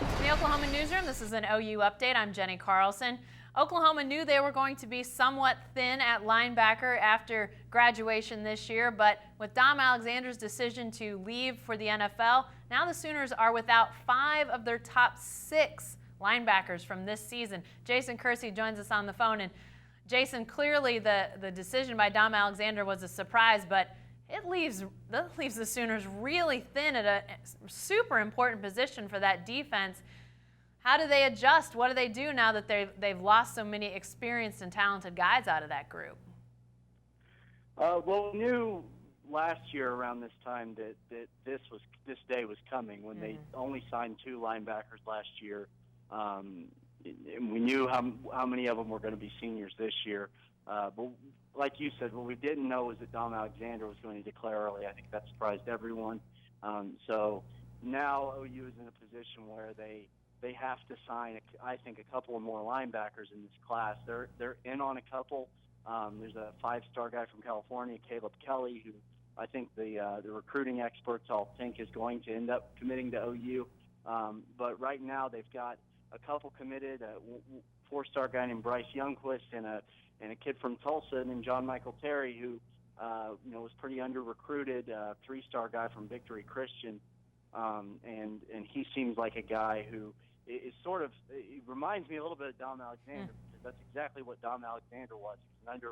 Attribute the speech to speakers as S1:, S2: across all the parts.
S1: In the Oklahoma newsroom, this is an OU update. I'm Jenny Carlson. Oklahoma knew they were going to be somewhat thin at linebacker after graduation this year, but with Dom Alexander's decision to leave for the NFL, now the Sooners are without 5 of their top 6 linebackers from this season. Jason Kersey joins us on the phone. And Jason, clearly the decision by Dom Alexander was a surprise, but that leaves the Sooners really thin at a super important position for that defense. How do they adjust? What do they do now that they've lost so many experienced and talented guys out of that group?
S2: Well, we knew last year around this time that this day was coming when they only signed 2 linebackers last year. And we knew how many of them were going to be seniors this year. But like you said, what we didn't know was that Dom Alexander was going to declare early. I think that surprised everyone. So now OU is in a position where they have to sign, I think, a couple of more linebackers in this class. They're in on a couple. There's a 5-star guy from California, Caleb Kelly, who I think the recruiting experts all think is going to end up committing to OU. But right now they've got a couple committed, a 4-star guy named Bryce Youngquist and a kid from Tulsa named John Michael Terry, who was pretty under-recruited, 3-star guy from Victory Christian. And he seems like a guy who is he reminds me a little bit of Dom Alexander, because that's exactly what Dom Alexander was. He was an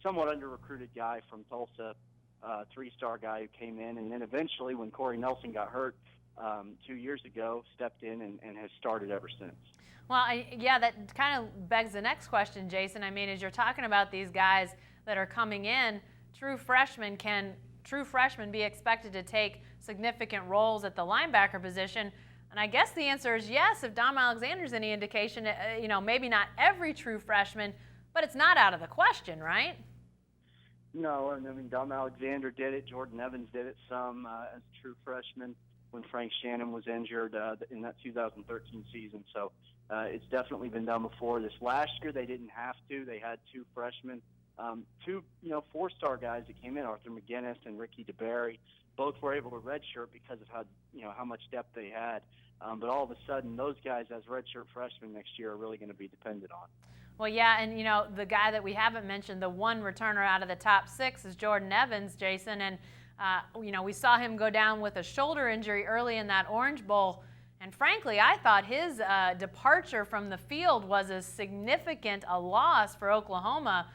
S2: somewhat under-recruited guy from Tulsa, 3-star guy who came in, and then eventually when Corey Nelson got hurt 2 years ago, stepped in and has started ever since.
S1: Well, yeah, that kind of begs the next question, Jason. I mean, as you're talking about these guys that are coming in, can true freshmen be expected to take significant roles at the linebacker position? And I guess the answer is yes, if Dom Alexander's any indication. Maybe not every true freshman, but it's not out of the question, right?
S2: No, I mean, Dom Alexander did it. Jordan Evans did it some as a true freshman when Frank Shannon was injured in that 2013 season. So it's definitely been done before. This last year they didn't have to. They had 2 freshmen, 2 4-star guys that came in, Arthur McGinnis and Ricky DeBerry. Both were able to redshirt because of how much depth they had. But all of a sudden, those guys as redshirt freshmen next year are really going to be depended on.
S1: Well, yeah, and the guy that we haven't mentioned, the one returner out of the top 6 is Jordan Evans, Jason, and we saw him go down with a shoulder injury early in that Orange Bowl, and frankly, I thought his departure from the field was as significant a loss for Oklahoma.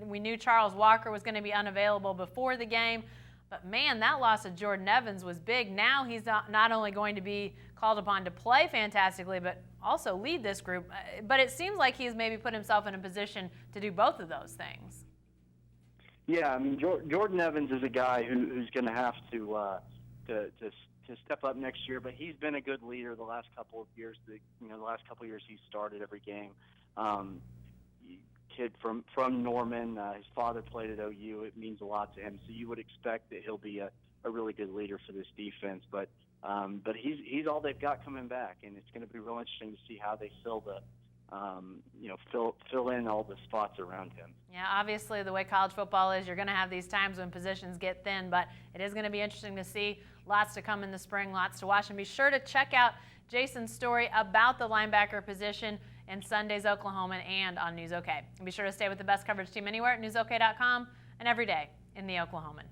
S1: We knew Charles Walker was going to be unavailable before the game, but man, that loss of Jordan Evans was big. Now he's not only going to be called upon to play fantastically, but also lead this group. But it seems like he's maybe put himself in a position to do both of those things.
S2: Yeah, I mean, Jordan Evans is a guy who's going to have to step up next year, but he's been a good leader the last couple of years. The last couple of years he's started every game. Kid from Norman, his father played at OU. It means a lot to him, so you would expect that he'll be a really good leader for this defense. But he's all they've got coming back, and it's going to be real interesting to see how they fill in all the spots around him.
S1: Yeah, obviously the way college football is, you're going to have these times when positions get thin, but it is going to be interesting to see. Lots to come in the spring, lots to watch, and be sure to check out Jason's story about the linebacker position in Sunday's Oklahoman and on News OK. And be sure to stay with the best coverage team anywhere at newsok.com and every day in the Oklahoman.